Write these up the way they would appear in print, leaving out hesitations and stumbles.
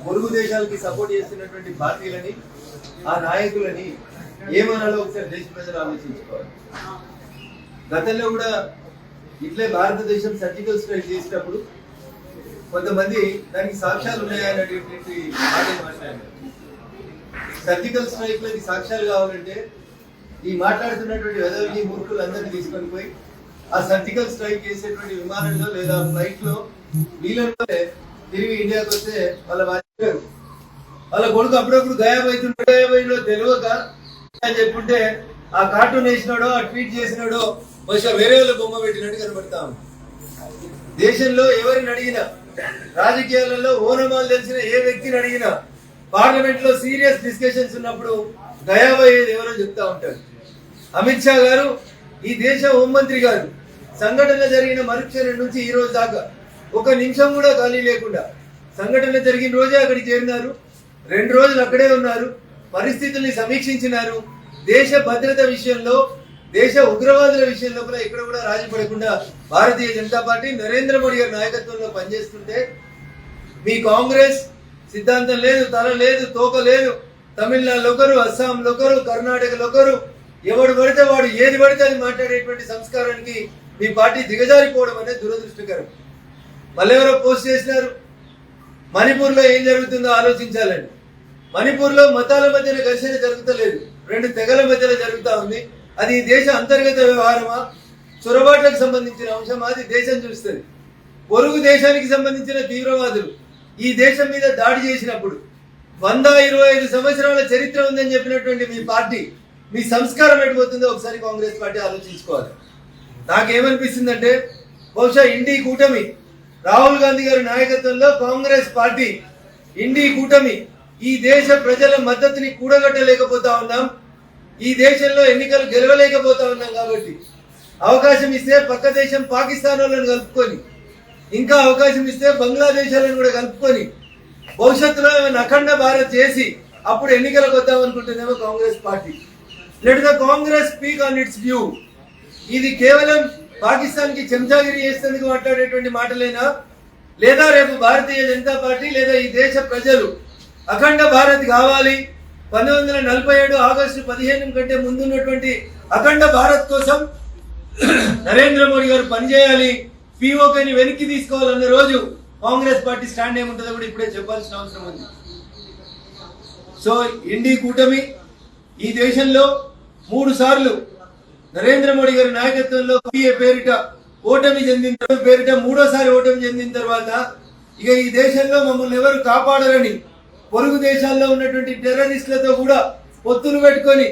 పొరుగు దేశాలకి సపోర్ట్ చేస్తున్నటువంటి పార్టీలని ఆ నాయకులని ఏమనాలో ఒకసారి దేశ ప్రజలు ఆలోచించుకోవాలి. గతంలో కూడా ఇట్లే భారతదేశం సర్జికల్ స్ట్రైక్ చేసేటప్పుడు కొంతమంది దానికి సాక్ష్యాలు ఉన్నాయనేటువంటి మాటలు మాట్లాడారు. సర్జికల్ స్ట్రైక్ లకి సాక్ష్యాలు కావాలంటే ఈ మాట్లాడుతున్నటువంటి వెదవికి మూర్ఖులందరినీ తీసుకొని పోయి ఆ సర్జికల్ స్ట్రైక్ చేసేటువంటి విమానంలో లేదా ఫ్లైట్ లో వీళ్ళంటే తిరిగి ఇండియాకి వస్తే వాళ్ళ కొడుకు అప్పుడప్పుడు గాయబైతుండో తెలియక అని చెప్పుంటే ఆ కార్టూన్ వేసినాడో ఆ ట్వీట్ చేసినాడో బహుశా వేరే వాళ్ళ బొమ్మ పెట్టినట్టు కనబడతా ఉంది. దేశంలో ఎవరిని అడిగినా, రాజకీయాలలో ఓనమాలు తెలిసిన ఏ వ్యక్తిని అడిగినా, పార్లమెంట్ లో సీరియస్ డిస్కషన్స్ ఉన్నప్పుడు గయాబయ్యేది ఎవరో చెప్తా ఉంటారు. అమిత్ షా గారు, ఈ దేశ హోంమంత్రి గారు సంఘటన జరిగిన మరుక్షణం నుంచి ఈ రోజు దాకా ఒక నిమిషం కూడా ఖాళీ లేకుండా సంఘటన జరిగిన రోజే అక్కడికి చేరినారు. 2 రోజులు అక్కడే ఉన్నారు, పరిస్థితుల్ని సమీక్షించినారు. దేశ భద్రత విషయంలో, దేశ ఉగ్రవాదుల విషయంలో కూడా ఎక్కడ కూడా రాజీ పడకుండా భారతీయ జనతా పార్టీ నరేంద్ర మోడీ గారి నాయకత్వంలో పనిచేస్తుంటే మీ కాంగ్రెస్ సిద్ధాంతం లేదు, తల లేదు, తోక లేదు. తమిళనాడులో ఒకరు, అస్సాంలో ఒకరు, కర్ణాటకలో ఒకరు, ఎవడు పడితే వాడు ఏది పడితే అది మాట్లాడేటువంటి సంస్కారానికి మీ పార్టీ దిగజారిపోవడం అనేది దురదృష్టకరం. మళ్ళెవరో పోస్ట్ చేసినారు, మణిపూర్ లో ఏం జరుగుతుందో ఆలోచించాలని. మణిపూర్ లో మతాల మధ్యన ఘర్షణ జరుగుతలేదు, 2 తెగల మధ్యలో జరుగుతా ఉంది. అది దేశ అంతర్గత వ్యవహారమా, చొరబాట్లకు సంబంధించిన అంశమా, అది దేశం చూస్తుంది. పొరుగు దేశానికి సంబంధించిన తీవ్రవాదులు ఈ దేశం మీద దాడి చేసినప్పుడు 125 సంవత్సరాల చరిత్ర ఉందని చెప్పినటువంటి మీ పార్టీ, మీ సంస్కారం ఎటుపోతుందో ఒకసారి కాంగ్రెస్ పార్టీ ఆలోచించుకోవాలి. నాకేమనిపిస్తుందంటే బహుశా ఇండి కూటమి, రాహుల్ గాంధీ గారి నాయకత్వంలో కాంగ్రెస్ పార్టీ, ఇండి కూటమి ఈ దేశ ప్రజల మద్దతుని కూడగట్టలేకపోతా ఉన్నాం. ఈ దేశంలో ఎన్నికలు గెలవలేకపోతా ఉన్నాం. కాబట్టి అవకాశం ఇస్తే పక్క దేశం పాకిస్తాన్ వాళ్ళని కలుపుకొని, ఇంకా అవకాశం ఇస్తే బంగ్లాదేశాలను కూడా కలుపుకొని భవిష్యత్తులో అఖండ భారత్ చేసి అప్పుడు ఎన్నికలకు వద్దాం అనుకుంటుందేమో Congress party. Let the Congress speak on its view. ఇది కేవలం పాకిస్తాన్ కి చెంచాగిరి చేసేందుకు మాట్లాడేటువంటి మాటలేనా, లేదా రేపు భారతీయ జనతా పార్టీ లేదా ఈ దేశ ప్రజలు అఖండ భారత్ కావాలి, 1947 ఆగస్టు 15 కంటే ముందున్నటువంటి అఖండ భారత్ కోసం నరేంద్ర మోడీ గారు పనిచేయాలి, పిఓకేని వెనక్కి తీసుకోవాలన్న రోజు కాంగ్రెస్ పార్టీ స్టాండ్ ఏముంటుందో కూడా ఇప్పుడే చెప్పాల్సిన అవసరం ఉంది. సో ఇండి కూటమి ఈ దేశంలో 3 సార్లు నరేంద్ర మోడీ గారి నాయకత్వంలో పేరిట ఓటమి చెందిన పేరిట 3వ ఓటమి చెందిన తర్వాత ఇక ఈ దేశంలో మమ్మల్ని ఎవరు కాపాడరని పొరుగు దేశాల్లో ఉన్నటువంటి టెర్రరిస్టులతో కూడా పొత్తులు పెట్టుకొని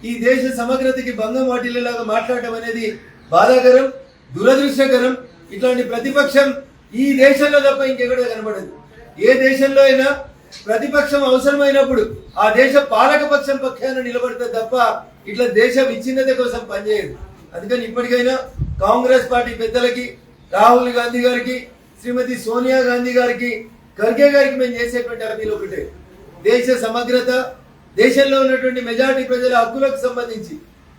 ఈ దేశ సమగ్రతకి భంగం వాటిల్లేలాగా మాట్లాడటం అనేది బాధాకరం, దురదృష్టకరం. ఇట్లాంటి ప్రతిపక్షం ఈ దేశంలో తప్ప ఇంకెక్కడ కనబడదు. ఏ దేశంలో అయినా ప్రతిపక్షం అవసరమైనప్పుడు ఆ దేశ పాలక పక్షం పక్షాన నిలబడితే తప్ప ఇట్లా దేశ విచ్ఛిన్నత కోసం పనిచేయదు. అందుకని ఇప్పటికైనా కాంగ్రెస్ పార్టీ పెద్దలకి, రాహుల్ గాంధీ గారికి, శ్రీమతి సోనియా గాంధీ గారికి, ఖర్గే గారికి మేము చేసేటువంటి అప్పీల్ ఒకటే, దేశ సమగ్రత, దేశంలో ఉన్నటువంటి మెజారిటీ ప్రజల హక్కులకు సంబంధించి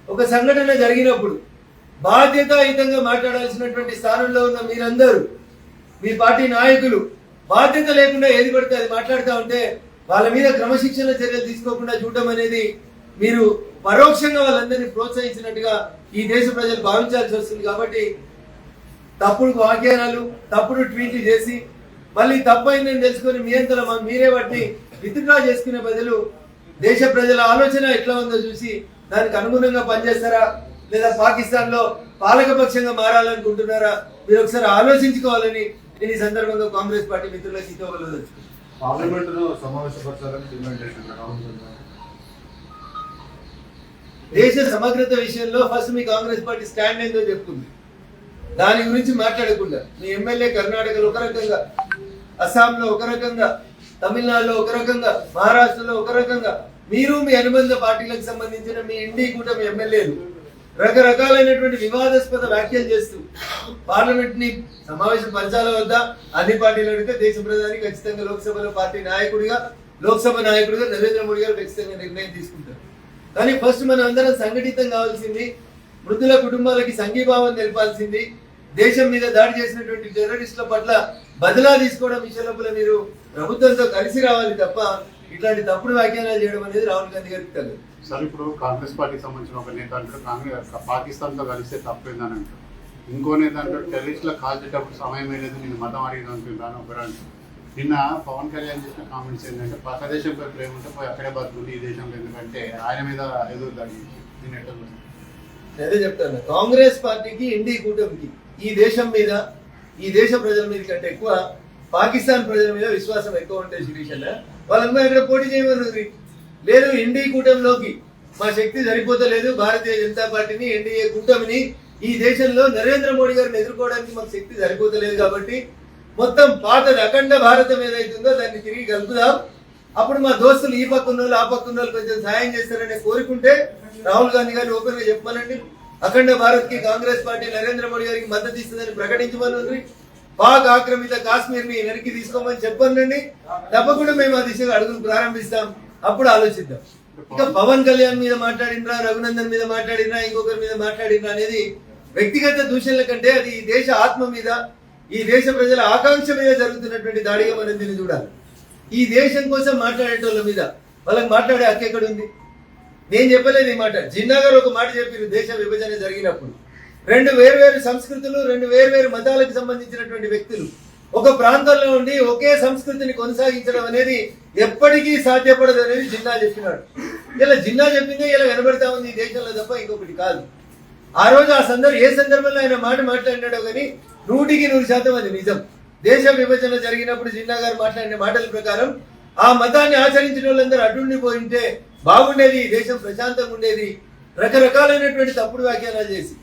ఒక సంఘటన జరిగినప్పుడు బాధ్యతాయుతంగా మాట్లాడాల్సినటువంటి స్థానంలో ఉన్న మీరందరూ, మీ పార్టీ నాయకులు బాధ్యత లేకుండా ఏది పడితే అది మాట్లాడుతూ ఉంటే వాళ్ళ మీద క్రమశిక్షణ చర్యలు తీసుకోకుండా చూడడం అనేది మీరు పరోక్షంగా వాళ్ళందరినీ ప్రోత్సహించినట్టుగా ఈ దేశ ప్రజలు భావించాల్సి వస్తుంది. కాబట్టి తప్పుడు వ్యాఖ్యానాలు, తప్పుడు ట్వీట్లు చేసి మళ్ళీ తప్పైందని తెలుసుకొని మీ అంతలో మీరే వాటిని విత్డ్రా చేసుకునే బదులు దేశ ప్రజల ఆలోచన ఎట్లా ఉందో చూసి దానికి అనుగుణంగా పనిచేస్తారా, లేదా పాకిస్తాన్ లో పాలకపక్షంగా మారాలనుకుంటున్నారా, మీరు ఒకసారి ఆలోచించుకోవాలని నేను ఈ సందర్భంగా కాంగ్రెస్ పార్టీ మిత్రులకు ఇవ్వగలదు. దేశ సమగ్రత విషయంలో ఫస్ట్ మీ కాంగ్రెస్ పార్టీ స్టాండ్ ఏందో చెప్తుంది. దాని గురించి మాట్లాడకుండా మీ ఎమ్మెల్యే కర్ణాటకలో ఒక రకంగా, అస్సాంలో ఒక రకంగా, తమిళనాడులో ఒక రకంగా, మహారాష్ట్రలో ఒక రకంగా, మీరు మీ అనుబంధ పార్టీలకు సంబంధించిన మీ ఇండి కూటమి ఎమ్మెల్యేలు రకరకాలైనటువంటి వివాదాస్పద వ్యాఖ్యలు చేస్తూ పార్లమెంట్ ని సమావేశం పంచాల వద్ద అన్ని పార్టీలు అడిగితే దేశ ప్రధాని ఖచ్చితంగా లోక్సభలో పార్టీ నాయకుడిగా, లోక్సభ నాయకుడిగా నరేంద్ర మోడీ గారు ఖచ్చితంగా నిర్ణయం తీసుకుంటారు. కానీ ఫస్ట్ మనం అందరం సంఘటితం కావాల్సింది, మృతుల కుటుంబాలకి సంఘీభావం తెలపాల్సింది, దేశం మీద దాడి చేసినటువంటి టెర్రరిస్టుల పట్ల బదిలా తీసుకోవడం విషయంలో మీరు ప్రభుత్వంతో కలిసి రావాలి తప్ప ఇట్లాంటి తప్పుడు వ్యాఖ్యానాలు చేయడం అనేది రాహుల్ గాంధీ గారికి తెలియదు. సార్ ఇప్పుడు కాంగ్రెస్ పార్టీకి సంబంధించిన ఒక నేత అంటారు కాంగ్రెస్ పాకిస్తాన్తో కలిస్తే తప్పేందని అంటారు. ఇంకో నేత అంటారు టెర్రరిస్టుల కాల్చేటప్పుడు సమయం లేదు, నేను మతం అడిగిన అనుకుంటాను ఒకరు అంటారు. నిన్న పవన్ కళ్యాణ్ చేసిన కామెంట్స్ ఏంటంటే పక్క దేశంపై ప్రేమ ఉంటే పోయి అక్కడే బతుకుంది ఈ దేశంలో, ఎందుకంటే ఆయన మీద ఎదురు దాడి అదే చెప్తాను. కాంగ్రెస్ పార్టీకి ఇండి కూటమికి ఈ దేశం మీద ఈ దేశ ప్రజల మీద కంటే ఎక్కువ పాకిస్తాన్ ప్రజల మీద విశ్వాసం ఎక్కువ ఉంటే శిరీష్ అన్న వాళ్ళందరూ ఇక్కడ పోటీ చేయమన్నది లేదు. ఇండి కూటమిలోకి మా శక్తి సరిపోతలేదు, భారతీయ జనతా పార్టీని ఎన్డీఏ కూటమిని ఈ దేశంలో నరేంద్ర మోడీ గారిని ఎదుర్కోవడానికి మాకు శక్తి సరిపోతలేదు కాబట్టి మొత్తం పాతది అఖండ భారతం ఏదైతుందో దాన్ని తిరిగి కలుపుదాం, అప్పుడు మా దోస్తులు ఈ పక్కన వాళ్ళు ఆ పక్కన వాళ్ళు కొంచెం సాయం చేస్తారని కోరుకుంటే రాహుల్ గాంధీ గారిని ఓపెన్ గా చెప్పమనండి. అఖండ భారత్ కి కాంగ్రెస్ పార్టీ నరేంద్ర మోడీ గారికి మద్దతు ఇస్తుందని ప్రకటించమని, పాక్ ఆక్రమిత కాశ్మీర్ ని వెనక్కి తీసుకోమని చెప్పండి. తప్పకుండా మేము ఆ దిశగా అడుగులు ప్రారంభిస్తాం, అప్పుడు ఆలోచిద్దాం. ఇక పవన్ కళ్యాణ్ మీద మాట్లాడినరా, రఘునందన్ మీద మాట్లాడినరా, ఇంకొకరి మీద మాట్లాడినరా అనేది వ్యక్తిగత దూషణల కంటే అది ఈ దేశ ఆత్మ మీద ఈ దేశ ప్రజల ఆకాంక్ష మీద జరుగుతున్నటువంటి దాడిగా మనం దీన్ని చూడాలి. ఈ దేశం కోసం మాట్లాడేటోళ్ళ మీద వాళ్ళకి మాట్లాడే హక్కు ఎక్కడుంది? నేను చెప్పలేదు ఈ మాట. జిన్నా గారు ఒక మాట చెప్పారు. దేశ విభజన జరిగినప్పుడు రెండు వేర్వేరు సంస్కృతులు, రెండు వేర్వేరు మతాలకు సంబంధించినటువంటి వ్యక్తులు ఒక ప్రాంతంలో ఉండి ఒకే సంస్కృతిని కొనసాగించడం అనేది ఎప్పటికీ సాధ్యపడదు అనేది జిన్నా చెప్పినాడు. ఇలా జిన్నా చెప్పిందే ఇలా కనబడతా ఉంది ఈ దేశంలో తప్ప ఇంకొకటి కాదు. ఆ రోజు ఆ ఏ సందర్భంలో ఆయన మాట మాట్లాడినాడో కానీ 100% అది నిజం. దేశ విభజన జరిగినప్పుడు జిన్నా గారు మాట్లాడిన మాటల ప్రకారం ఆ మతాన్ని ఆచరించిన వాళ్ళందరూ అడ్డుండిపోయింటే బాగుండేది, ఈ దేశం ప్రశాంతంగా ఉండేది. రకరకాలైనటువంటి తప్పుడు వ్యాఖ్యానాలు చేసి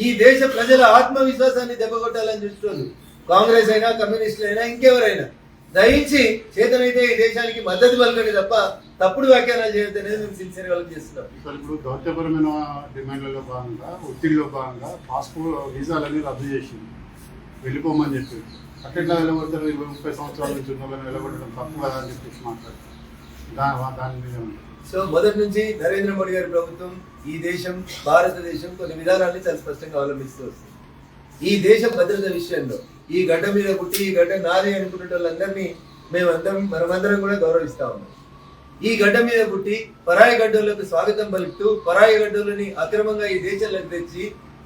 ఈ దేశ ప్రజల ఆత్మవిశ్వాసాన్ని దెబ్బకొట్టాలని చూస్తున్నారు కాంగ్రెస్ అయినా, కమ్యూనిస్టులు అయినా, ఇంకెవరైనా. దయించి చేతనైతే ఈ దేశానికి మద్దతు పలకండి తప్ప తప్పుడు వ్యాఖ్యానాలు చేయొద్దు అనేది మేము సిన్సియర్ గా చేస్తున్నాం. ఇప్పుడు దౌత్యపరమైన డిమాండ్లలో భాగంగా, ఒత్తిడిలో భాగంగా పాస్పోర్ట్ వీసాలని రద్దు చేసింది, వెళ్ళిపోమని చెప్పి అట్లా వెళ్ళగొడతారు. 20-30 సంవత్సరాల నుంచి ఉన్న వాళ్ళని వెళ్ళగొట్టడం తప్పు కదా అని చెప్పేసి మాట్లాడుతారు. దాని మీద సో మొదటి నుంచి నరేంద్ర మోడీ గారి ప్రభుత్వం ఈ దేశం, భారతదేశం కొన్ని విధానాన్ని చాలా స్పష్టంగా అవలంబిస్తూ వస్తుంది. ఈ దేశ భద్రత విషయంలో ఈ గడ్డ మీద పుట్టి ఈ గడ్డ నాది అనుకునే వాళ్ళందరినీ మనమందరం కూడా గౌరవిస్తా ఉన్నాం. ఈ గడ్డ మీద పుట్టి పరాయి గడ్డలకు స్వాగతం పలుకుతూ పరాయి గడ్డలని అక్రమంగా ఈ దేశంలోకి తెచ్చి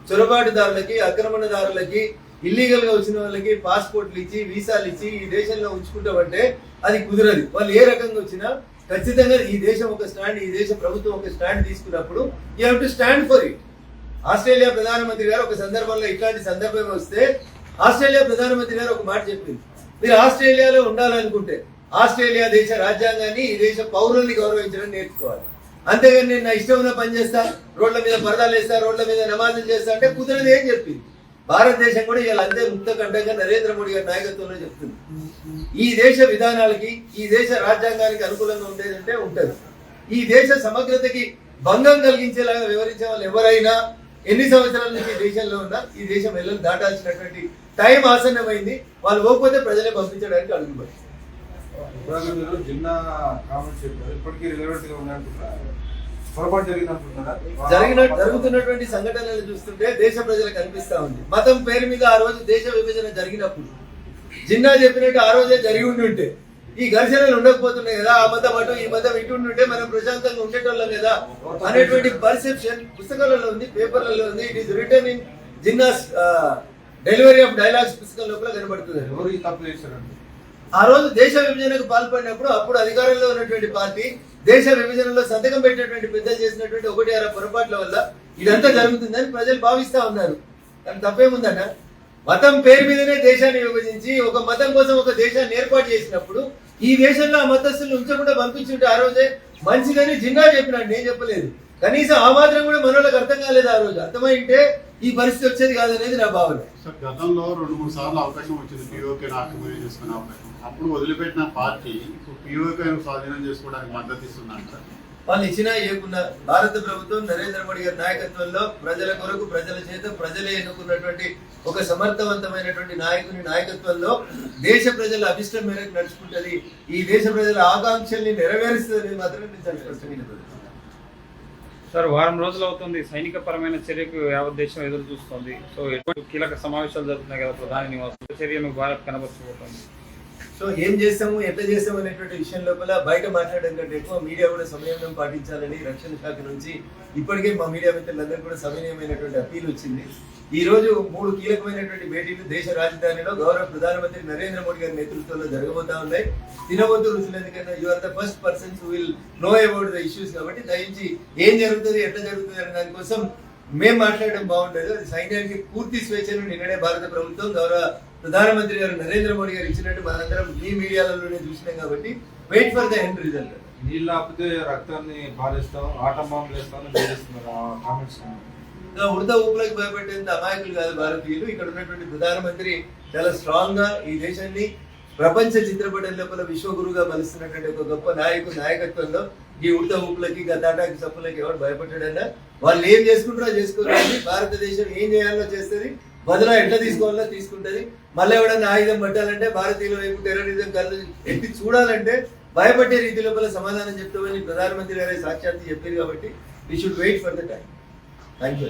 చొరబాటుదారులకి, ఆక్రమణదారులకి, ఇల్లీగల్ గా వచ్చిన వాళ్ళకి పాస్పోర్ట్లు ఇచ్చి, వీసాలు ఇచ్చి ఈ దేశంలో ఉంచుకుంటామంటే అది కుదరదు. వాళ్ళు ఏ రకంగా వచ్చినా ఖచ్చితంగా ఈ దేశం ఒక స్టాండ్, ఈ దేశ ప్రభుత్వం ఒక స్టాండ్ తీసుకున్నప్పుడు you have to stand for it. Australia ప్రధానమంత్రి గారు ఒక సందర్భంలో ఇట్లాంటి సందర్భం వస్తే ఆస్ట్రేలియా ప్రధానమంత్రి గారు ఒక మాట చెప్పింది, మీరు ఆస్ట్రేలియాలో ఉండాలనుకుంటే ఆస్ట్రేలియా దేశ రాజ్యాంగాన్ని, ఈ దేశ పౌరుల్ని గౌరవించడం నేర్చుకోవాలి. అంతేగాని నేను నా ఇష్టం ఉన్న పని చేస్తా, రోడ్ల మీద పరదాలు వేస్తా, రోడ్ల మీద నమాజులు చేస్తా అంటే కుదరదు ఏం చెప్పింది. భారతదేశం కూడా ఇలా అంతే ముక్తకంఠంగా నరేంద్ర మోడీ గారి నాయకత్వంలో చెప్తుంది. ఈ దేశ విధానాలకి, ఈ దేశ రాజ్యాంగానికి అనుకూలంగా ఉండేదంటే ఉంటది. ఈ దేశ సమగ్రతకి భంగం కలిగించేలాగా వివరించే వాళ్ళు ఎవరైనా ఎన్ని సంవత్సరాల నుంచి దేశంలో ఉన్నా ఈ దేశం వెళ్ళని దాటాల్సినటువంటి టైం ఆసన్నమైంది. వాళ్ళు పోకపోతే ప్రజలే పంపించడానికి అడుగుపడి జరుగుతున్నటువంటి సంఘటనలు చూస్తుంటే దేశ ప్రజలకు అనిపిస్తా ఉంది. మతం పేరు మీద ఆ రోజు దేశ విభజన జరిగినప్పుడు జిన్నా చెప్పినట్టు ఆ రోజే జరిగి ఉంటే ఈ ఘర్షణలు ఉండకపోతున్నాయి కదా, ఆ మతం అటు ఈ మతం ఇటు ఉంటే మనం ప్రశాంతంగా ఉండేటోళ్ళం కదా అనేటువంటి పర్సెప్షన్ పుస్తకాలలో ఉంది, పేపర్లలో ఉంది. It is return in Jinnah's delivery of dialogues పుస్తకం లోపల కనబడుతుంది. ఆ రోజు దేశ విభజనకు పాల్పడినప్పుడు అప్పుడు అధికారంలో ఉన్నటువంటి పార్టీ దేశ విభజనలో సంతకం పెట్టినటువంటి పెద్దలు చేసినటువంటి 1-6 పొరపాట్ల వల్ల ఇదంతా జరుగుతుందని ప్రజలు భావిస్తా ఉన్నారు. కానీ తప్పేముందన్న, మతం పేరు మీదనే దేశాన్ని విభజించి ఒక మతం కోసం ఒక దేశాన్ని ఏర్పాటు చేసినప్పుడు ఈ దేశంలో ఆ మతస్థులు ఉంచకుండా పంపించుంటే ఆ రోజే మంచిదని జిన్నా చెప్పినాడు, నేను చెప్పలేదు. కనీసం ఆ మాత్రం కూడా మనోళ్ళకి అర్థం కాలేదు. ఆ రోజు అర్థమైంటే ఈ పరిస్థితి వచ్చేది కాదనేది నా భావన. గతంలో 2-3 సార్లు అవకాశం వచ్చింది పిఓకేను ఆక్రమణ చేసుకునే అవకాశం. అప్పుడు వదిలిపెట్టిన పార్టీ పిఓకేను స్వాధీనం చేసుకోవడానికి మద్దతు ఇస్తున్నారు. వాళ్ళు ఇచ్చినా ఏకున్నా భారత ప్రభుత్వం నరేంద్ర మోడీ గారి నాయకత్వంలో ప్రజల కొరకు, ప్రజల చేత ప్రజలే ఎన్నుకున్నటువంటి ఒక సమర్థవంతమైనటువంటి నాయకుని నాయకత్వంలో దేశ ప్రజల అభిష్టం మేరకు నడుచుకుంటది. ఈ దేశ ప్రజల ఆకాంక్షల్ని నెరవేరుస్తుంది మాత్రం నేను చాలా స్పష్టంగా సార్ వారం రోజులు అవుతుంది సైనిక పరమైన చర్యకు యావత్ దేశం ఎదురు చూస్తోంది. సో ఎటువంటి కీలక సమావేశాలు జరుగుతున్నాయి కదా ప్రధాని నివాసం, చర్యను భారత్ కనబరచబోతోంది. సో ఏం చేస్తాము ఎట్లా చేస్తాము అనేటువంటి విషయం లోపల బయట మాట్లాడడం కంటే ఎక్కువ మీడియా కూడా సమన్వయం పాటించాలని రక్షణ శాఖ నుంచి ఇప్పటికే మా మీడియా మిత్రులందరూ కూడా సమన్వయమైనటువంటి అప్పీల్ వచ్చింది. ఈ రోజు 3 కీలకమైనటువంటి భేటీలు దేశ రాజధానిలో గౌరవ ప్రధానమంత్రి నరేంద్ర మోడీ గారి నేతృత్వంలో జరగబోతా ఉన్నాయి. తినవద్దు రుచులు, ఎందుకంటే you are the first persons who will know about the issues. కాబట్టి దయించి ఏం జరుగుతుంది ఎట్లా జరుగుతుంది అనే దానికోసం మేము మాట్లాడడం బాగుండదు. అది సైన్యానికి పూర్తి స్వేచ్ఛను నిన్ననే భారత ప్రభుత్వం గౌరవ ప్రధానమంత్రి గారు నరేంద్ర మోడీ గారు ఇచ్చినట్టు మనందరం ఈ మీడియాలలోనే చూసినాం. కాబట్టి wait for the end result. నీళ్ళు ఆపితే రక్తాన్ని పారేస్తాం, ఆటం బాంబులు వేస్తామని బెదిరిస్తున్నారు ఆ కామెంట్స్. ఉడత ఊపులకు భయపడేంత అమాయకులు కాదు భారతీయులు. ఇక్కడ ఉన్నటువంటి ప్రధానమంత్రి చాలా స్ట్రాంగ్ గా ఈ దేశాన్ని ప్రపంచ చిత్రపటం లోపల విశ్వగురుగా మలుస్తున్నటువంటి ఒక గొప్ప నాయకత్వంలో ఈ ఉడత ఊపులకి తాటాకి చప్పులకి ఎవరు భయపడ్డాడన్నా వాళ్ళు ఏం చేసుకుంటారో చేసుకోవాలి. భారతదేశం ఏం చేయాలో చేస్తుంది, బదులా ఎట్లా తీసుకోవాలో తీసుకుంటది. మళ్ళీ ఎవడన్నా ఆయుధం పట్టాలంటే భారతీయుల వైపు టెర్రరిజం కళ్ళు ఎత్తి చూడాలంటే భయపడే రీతి లోపల సమాధానం చెప్తామని ప్రధానమంత్రి గారే సాక్షాత్తు చెప్పారు. కాబట్టి we should wait for the time. Thank you.